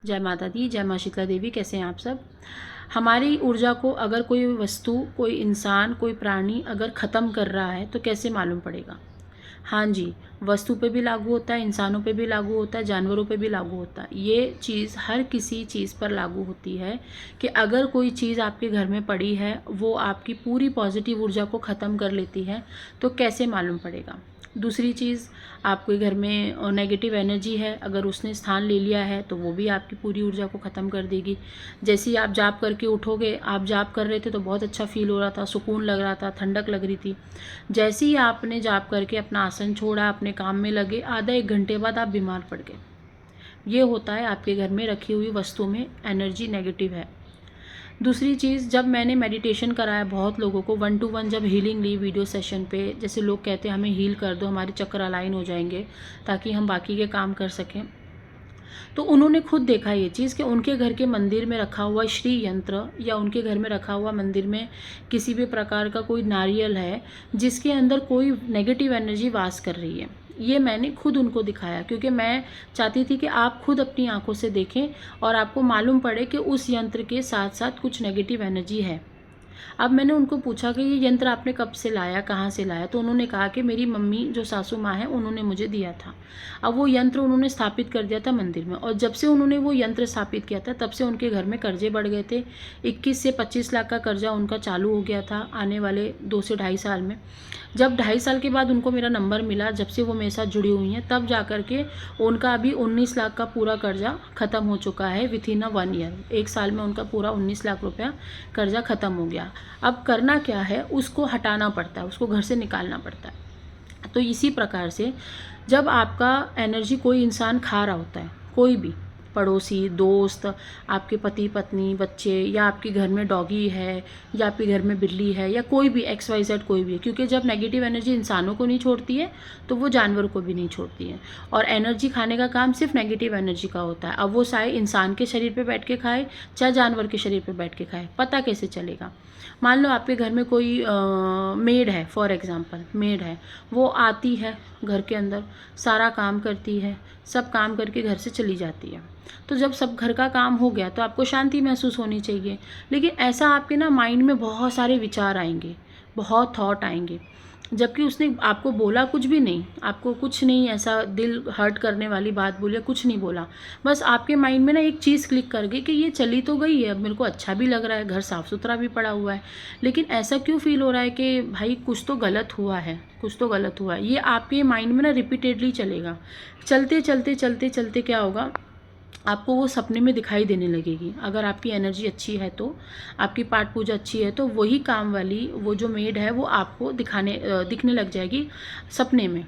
जय माता दी, जय माँ शीतला देवी। कैसे हैं आप सब। हमारी ऊर्जा को अगर कोई वस्तु, कोई इंसान, कोई प्राणी अगर ख़त्म कर रहा है तो कैसे मालूम पड़ेगा। हाँ जी, वस्तु पे भी लागू होता है, इंसानों पे भी लागू होता है, जानवरों पे भी लागू होता है। ये चीज़ हर किसी चीज़ पर लागू होती है कि अगर कोई चीज़ आपके घर में पड़ी है, वो आपकी पूरी पॉजिटिव ऊर्जा को ख़त्म कर लेती है, तो कैसे मालूम पड़ेगा। दूसरी चीज़, आपके घर में नेगेटिव एनर्जी है, अगर उसने स्थान ले लिया है तो वो भी आपकी पूरी ऊर्जा को ख़त्म कर देगी। जैसे ही आप जाप करके उठोगे, आप जाप कर रहे थे तो बहुत अच्छा फील हो रहा था, सुकून लग रहा था, ठंडक लग रही थी। जैसे ही आपने जाप करके अपना आसन छोड़ा, अपने काम में लगे, आधा एक घंटे बाद आप बीमार पड़ गए। ये होता है, आपके घर में रखी हुई वस्तु में एनर्जी नेगेटिव है। दूसरी चीज़, जब मैंने मेडिटेशन कराया बहुत लोगों को 1 to 1, जब हीलिंग ली वीडियो सेशन पे, जैसे लोग कहते हैं हमें हील कर दो, हमारे चक्र अलाइन हो जाएंगे ताकि हम बाकी के काम कर सकें, तो उन्होंने खुद देखा ये चीज़ कि उनके घर के मंदिर में रखा हुआ श्री यंत्र या उनके घर में रखा हुआ मंदिर में किसी भी प्रकार का कोई नारियल है जिसके अंदर कोई नेगेटिव एनर्जी वास कर रही है। ये मैंने खुद उनको दिखाया, क्योंकि मैं चाहती थी कि आप खुद अपनी आंखों से देखें और आपको मालूम पड़े कि उस यंत्र के साथ साथ कुछ नेगेटिव एनर्जी है। अब मैंने उनको पूछा कि ये यंत्र आपने कब से लाया, कहाँ से लाया, तो उन्होंने कहा कि मेरी मम्मी जो सासू माँ है उन्होंने मुझे दिया था। अब वो यंत्र उन्होंने स्थापित कर दिया था मंदिर में, और जब से उन्होंने वो यंत्र स्थापित किया था तब से उनके घर में कर्जे बढ़ गए थे। 21 से 25 लाख का कर्जा उनका चालू हो गया था आने वाले 2 से ढाई साल में। जब 2.5 साल के बाद उनको मेरा नंबर मिला, जब से वो मेरे साथ जुड़ी हुई हैं, तब जा कर के उनका अभी 19 लाख का पूरा कर्जा ख़त्म हो चुका है विथिन 1 ईयर। 1 साल में उनका पूरा 19 लाख रुपया कर्जा ख़त्म हो गया। अब करना क्या है, उसको हटाना पड़ता है, उसको घर से निकालना पड़ता है। तो इसी प्रकार से जब आपका एनर्जी कोई इंसान खा रहा होता है, कोई भी पड़ोसी, दोस्त, आपके पति पत्नी, बच्चे, या आपके घर में डॉगी है, या आपके घर में बिल्ली है, या कोई भी XYZ कोई भी है, क्योंकि जब नेगेटिव एनर्जी इंसानों को नहीं छोड़ती है तो वो जानवरों को भी नहीं छोड़ती है। और एनर्जी खाने का काम सिर्फ नेगेटिव एनर्जी का होता है। अब वो चाहे इंसान के शरीर पे बैठ के खाए, चाहे जानवर के शरीर पे बैठ के खाए, पता कैसे चलेगा। मान लो आपके घर में कोई मेड है, फॉर एग्ज़ाम्पल मेड है, वो आती है घर के अंदर, सारा काम करती है, सब काम करके घर से चली जाती है। तो जब सब घर का काम हो गया तो आपको शांति महसूस होनी चाहिए, लेकिन ऐसा आपके ना माइंड में बहुत सारे विचार आएंगे, बहुत थॉट आएंगे, जबकि उसने आपको बोला कुछ भी नहीं, आपको कुछ नहीं ऐसा दिल हर्ट करने वाली बात बोली, कुछ नहीं बोला। बस आपके माइंड में ना एक चीज़ क्लिक कर गई कि ये चली तो गई है, अब मेरे को अच्छा भी लग रहा है, घर साफ़ सुथरा भी पड़ा हुआ है, लेकिन ऐसा क्यों फील हो रहा है कि भाई कुछ तो गलत हुआ है, कुछ तो गलत हुआ है। ये आपके माइंड में ना रिपीटेडली चलेगा। चलते चलते चलते चलते क्या होगा, आपको वो सपने में दिखाई देने लगेगी। अगर आपकी एनर्जी अच्छी है तो, आपकी पाठ पूजा अच्छी है तो वही काम वाली वो जो मेड है वो आपको दिखने लग जाएगी सपने में।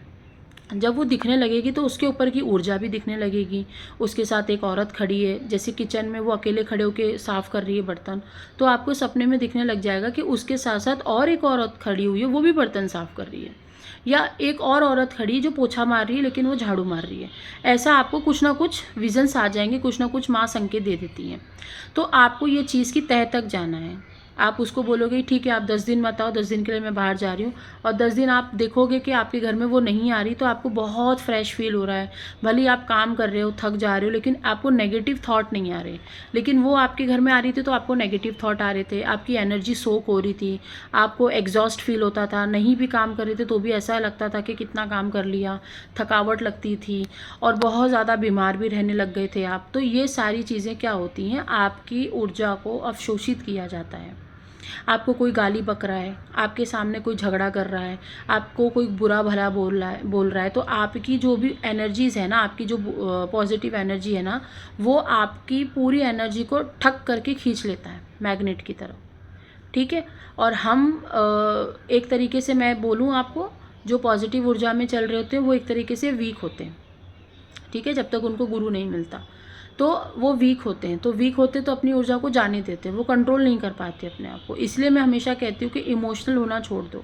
जब वो दिखने लगेगी तो उसके ऊपर की ऊर्जा भी दिखने लगेगी। उसके साथ एक औरत खड़ी है, जैसे किचन में वो अकेले खड़े होकर साफ़ कर रही है बर्तन, तो आपको सपने में दिखने लग जाएगा कि उसके साथ साथ और एक औरत खड़ी हुई है, वो भी बर्तन साफ़ कर रही है, या एक और औरत खड़ी जो पोछा मार रही है लेकिन वो झाड़ू मार रही है। ऐसा आपको कुछ ना कुछ विजन्स आ जाएंगे, कुछ ना कुछ माँ संकेत दे देती हैं। तो आपको ये चीज़ की तह तक जाना है। आप उसको बोलोगे ठीक है आप 10 दिन मत आओ, 10 दिन के लिए मैं बाहर जा रही हूँ, और 10 दिन आप देखोगे कि आपके घर में वो नहीं आ रही, तो आपको बहुत फ्रेश फील हो रहा है। भले ही आप काम कर रहे हो, थक जा रहे हो, लेकिन आपको नेगेटिव थॉट नहीं आ रहे। लेकिन वो आपके घर में आ रही थी तो आपको नेगेटिव थॉट आ रहे थे, आपकी एनर्जी सोक हो रही थी, आपको एग्जॉस्ट फील होता था, नहीं भी काम कर रहे थे तो भी ऐसा लगता था कि कितना काम कर लिया, थकावट लगती थी, और बहुत ज़्यादा बीमार भी रहने लग गए थे आप। तो ये सारी चीज़ें क्या होती हैं, आपकी ऊर्जा को अवशोषित किया जाता है। आपको कोई गाली बक रहा है, आपके सामने कोई झगड़ा कर रहा है, आपको कोई बुरा भला बोल रहा है, तो आपकी जो भी एनर्जीज़ है ना, आपकी जो पॉजिटिव एनर्जी है ना, वो आपकी पूरी एनर्जी को ठक करके खींच लेता है मैग्नेट की तरह। ठीक है। और हम एक तरीके से मैं बोलूँ आपको, जो पॉजिटिव ऊर्जा में चल रहे होते हैं वो एक तरीके से वीक होते हैं। ठीक है, जब तक उनको गुरु नहीं मिलता तो वो वीक होते हैं। तो वीक होते तो अपनी ऊर्जा को जाने देते हैं, वो कंट्रोल नहीं कर पाते अपने आप को। इसलिए मैं हमेशा कहती हूँ कि इमोशनल होना छोड़ दो।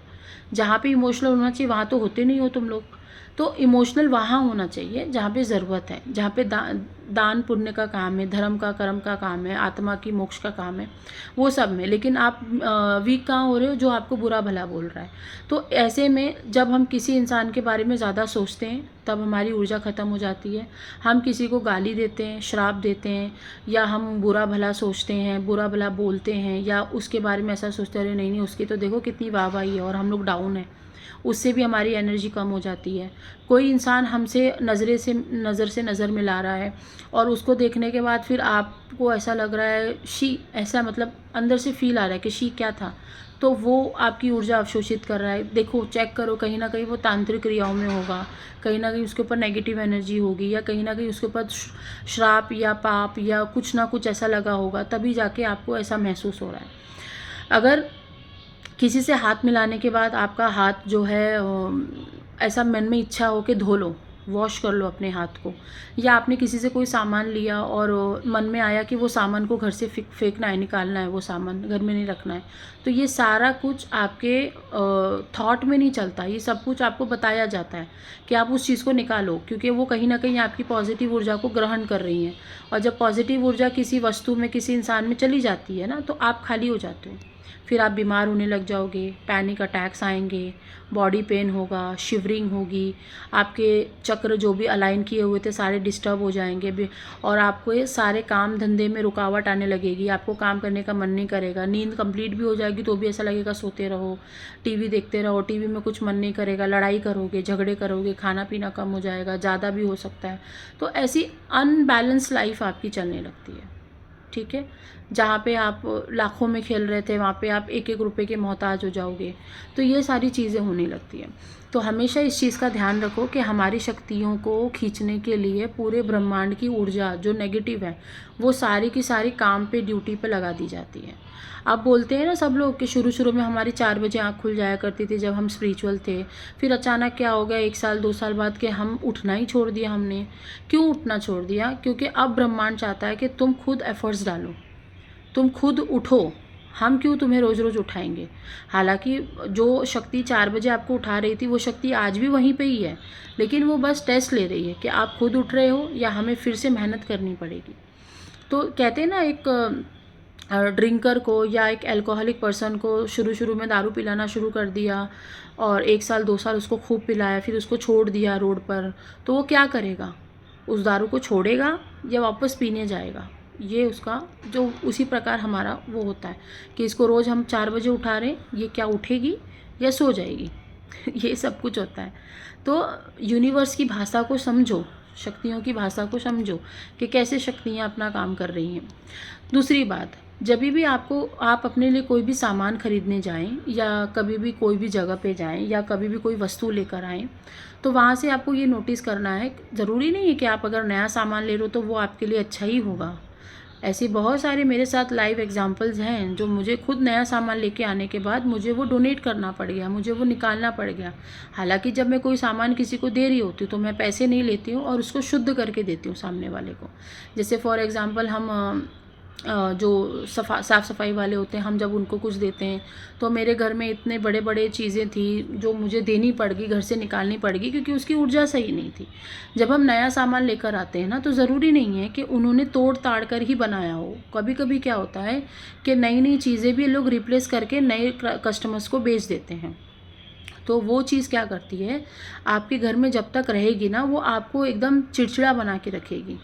जहाँ पे इमोशनल होना चाहिए वहाँ तो होते नहीं हो तुम लोग। तो इमोशनल वहाँ होना चाहिए जहाँ पे ज़रूरत है, जहाँ पे दान पुण्य का काम है, धर्म का कर्म का काम है, आत्मा की मोक्ष का काम है, वो सब में। लेकिन आप वीक कहाँ हो रहे हो, जो आपको बुरा भला बोल रहा है। तो ऐसे में जब हम किसी इंसान के बारे में ज़्यादा सोचते हैं तब हमारी ऊर्जा ख़त्म हो जाती है। हम किसी को गाली देते हैं, श्राप देते हैं, या हम बुरा भला सोचते हैं, बुरा भला बोलते हैं, या उसके बारे में ऐसा सोचते हैं, अरे नहीं नहीं उसकी तो देखो कितनी वाहवाही है, और हम लोग डाउन हैं, उससे भी हमारी एनर्जी कम हो जाती है। कोई इंसान हमसे नज़र से नज़र मिला रहा है और उसको देखने के बाद फिर आपको ऐसा लग रहा है शी, ऐसा मतलब अंदर से फील आ रहा है कि शी क्या था, तो वो आपकी ऊर्जा अवशोषित कर रहा है। देखो, चेक करो, कहीं ना कहीं वो तांत्रिक क्रियाओं में होगा, कहीं ना कहीं उसके ऊपर नेगेटिव एनर्जी होगी, या कहीं ना कहीं उसके ऊपर श्राप या पाप या कुछ ना कुछ ऐसा लगा होगा, तभी जाके आपको ऐसा महसूस हो रहा है। अगर किसी से हाथ मिलाने के बाद आपका हाथ जो है ऐसा मन में इच्छा हो कि धो लो, वॉश कर लो अपने हाथ को, या आपने किसी से कोई सामान लिया और मन में आया कि वो सामान को घर से फेंकना है, निकालना है, वो सामान घर में नहीं रखना है, तो ये सारा कुछ आपके थॉट में नहीं चलता, ये सब कुछ आपको बताया जाता है कि आप उस चीज़ को निकालो, क्योंकि वो कहीं ना कहीं आपकी पॉजिटिव ऊर्जा को ग्रहण कर रही हैं। और जब पॉजिटिव ऊर्जा किसी वस्तु में, किसी इंसान में चली जाती है ना, तो आप खाली हो जाते हो, फिर आप बीमार होने लग जाओगे, पैनिक अटैक्स आएंगे, बॉडी पेन होगा, शिवरिंग होगी, आपके चक्र जो भी अलाइन किए हुए थे सारे डिस्टर्ब हो जाएंगे भी, और आपको ये सारे काम धंधे में रुकावट आने लगेगी, आपको काम करने का मन नहीं करेगा, नींद कंप्लीट भी हो जाएगी तो भी ऐसा लगेगा सोते रहो, टीवी देखते रहो, टीवी में कुछ मन नहीं करेगा, लड़ाई करोगे, झगड़े करोगे, खाना पीना कम हो जाएगा, ज़्यादा भी हो सकता है। तो ऐसी अनबैलेंस लाइफ आपकी चलने लगती है, ठीक है। जहाँ पे आप लाखों में खेल रहे थे वहाँ पे आप एक एक रुपए के मोहताज हो जाओगे, तो ये सारी चीज़ें होने लगती हैं। तो हमेशा इस चीज़ का ध्यान रखो कि हमारी शक्तियों को खींचने के लिए पूरे ब्रह्मांड की ऊर्जा जो नेगेटिव है वो सारी की सारी काम पे, ड्यूटी पे लगा दी जाती है। आप बोलते हैं ना सब लोग कि शुरू शुरू में हमारी 4 बजे आँख खुल जाया करती थी जब हम स्पिरिचुअल थे, फिर अचानक क्या हो गया 1 साल 2 साल बाद कि हम उठना ही छोड़ दिया। हमने क्यों उठना छोड़ दिया? क्योंकि अब ब्रह्मांड चाहता है कि तुम खुद एफर्ट्स डालो, तुम खुद उठो, हम क्यों तुम्हें रोज़ रोज़ उठाएंगे। हालांकि जो शक्ति 4 बजे आपको उठा रही थी वो शक्ति आज भी वहीं पे ही है, लेकिन वो बस टेस्ट ले रही है कि आप खुद उठ रहे हो या हमें फिर से मेहनत करनी पड़ेगी। तो कहते हैं ना, एक ड्रिंकर को या एक अल्कोहलिक पर्सन को शुरू शुरू में दारू पिलाना शुरू कर दिया और 1 साल 2 साल उसको खूब पिलाया, फिर उसको छोड़ दिया रोड पर, तो वो क्या करेगा? उस दारू को छोड़ेगा या वापस पीने जाएगा? ये उसका जो उसी प्रकार हमारा वो होता है कि इसको रोज़ हम 4 बजे उठा रहे हैं, ये क्या उठेगी या सो जाएगी? ये सब कुछ होता है। तो यूनिवर्स की भाषा को समझो, शक्तियों की भाषा को समझो कि कैसे शक्तियाँ अपना काम कर रही हैं। दूसरी बात, जब भी आप अपने लिए कोई भी सामान खरीदने जाएं या कभी भी कोई भी जगह पे जाएं या कभी भी कोई वस्तु लेकर आएं, तो वहाँ से आपको ये नोटिस करना है, ज़रूरी नहीं है कि आप अगर नया सामान ले रहे हो तो वो आपके लिए अच्छा ही होगा। ऐसे बहुत सारे मेरे साथ लाइव एग्जांपल्स हैं जो मुझे खुद नया सामान लेके आने के बाद मुझे वो डोनेट करना पड़ गया, मुझे वो निकालना पड़ गया। हालांकि जब मैं कोई सामान किसी को दे रही होती हूँ तो मैं पैसे नहीं लेती हूँ और उसको शुद्ध करके देती हूँ सामने वाले को। जैसे फॉर एग्ज़ाम्पल हम जो साफ़ सफाई वाले होते हैं, हम जब उनको कुछ देते हैं तो मेरे घर में इतने बड़े बड़े चीज़ें थी जो मुझे देनी पड़ गई, घर से निकालनी पड़ गई क्योंकि उसकी ऊर्जा सही नहीं थी। जब हम नया सामान लेकर आते हैं ना, तो ज़रूरी नहीं है कि उन्होंने तोड़ ताड़ कर ही बनाया हो। कभी कभी क्या होता है कि नई नई चीज़ें भी लोग रिप्लेस करके नए कस्टमर्स को बेच देते हैं। तो वो चीज़ क्या करती है, आपके घर में जब तक रहेगी ना, वो आपको एकदम चिड़चिड़ा बना के रखेगी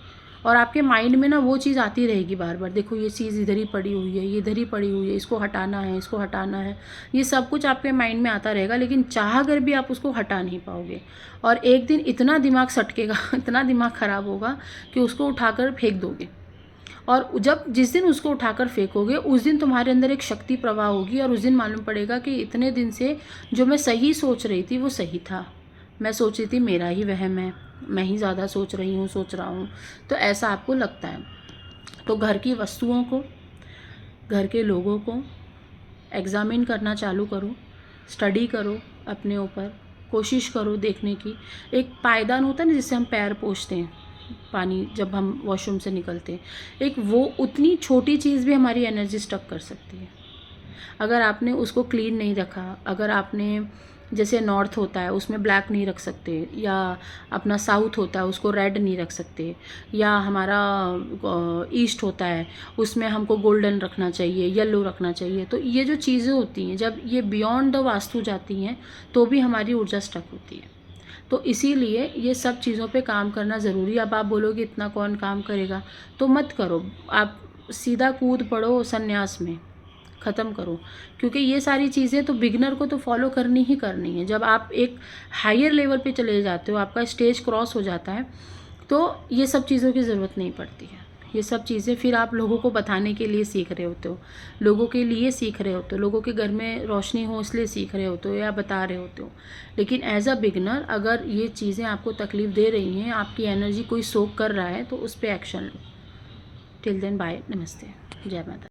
और आपके माइंड में ना वो चीज़ आती रहेगी बार बार, देखो ये चीज़ इधर ही पड़ी हुई है, ये इधर ही पड़ी हुई है, इसको हटाना है, इसको हटाना है। ये सब कुछ आपके माइंड में आता रहेगा, लेकिन चाह कर भी आप उसको हटा नहीं पाओगे। और एक दिन इतना दिमाग सटकेगा इतना दिमाग ख़राब होगा कि उसको उठाकर फेंक दोगे। और जिस दिन उसको उठाकर फेंकोगे उस दिन तुम्हारे अंदर एक शक्ति प्रवाह होगी और उस दिन मालूम पड़ेगा कि इतने दिन से जो मैं सही सोच रही थी वो सही था। मैं सोच रही थी मेरा ही वहम है, मैं ही ज़्यादा सोच रहा हूँ। तो ऐसा आपको लगता है। तो घर की वस्तुओं को, घर के लोगों को एग्ज़ामिन करना चालू करो, स्टडी करो अपने ऊपर, कोशिश करो देखने की। एक पायदान होता है ना जिससे हम पैर पोंछते हैं पानी जब हम वॉशरूम से निकलते हैं, एक वो उतनी छोटी चीज़ भी हमारी एनर्जी स्टक कर सकती है। अगर आपने उसको क्लीन नहीं रखा, अगर आपने जैसे नॉर्थ होता है उसमें ब्लैक नहीं रख सकते, या अपना साउथ होता है उसको रेड नहीं रख सकते, या हमारा ईस्ट होता है उसमें हमको गोल्डन रखना चाहिए, येलो रखना चाहिए। तो ये जो चीज़ें होती हैं जब ये बियॉन्ड द वास्तु जाती हैं तो भी हमारी ऊर्जा स्टक होती है। तो इसीलिए ये सब चीज़ों पे काम करना ज़रूरी है। अब आप बोलोगे इतना कौन काम करेगा, तो मत करो, आप सीधा कूद पड़ो संन्यास में, ख़त्म करो। क्योंकि ये सारी चीज़ें तो बिगनर को तो फॉलो करनी ही करनी है। जब आप एक हायर लेवल पे चले जाते हो, आपका स्टेज क्रॉस हो जाता है, तो ये सब चीज़ों की ज़रूरत नहीं पड़ती है। ये सब चीज़ें फिर आप लोगों को बताने के लिए सीख रहे होते हो, लोगों के लिए सीख रहे होते हो, लोगों के घर में रोशनी हो इसलिए सीख रहे होते हो या बता रहे होते हो। लेकिन एज अ बिगनर अगर ये चीज़ें आपको तकलीफ़ दे रही हैं, आपकी एनर्जी कोई सोक कर रहा है, तो उस पर एक्शन लो। टिल देन बाय, नमस्ते, जय माता।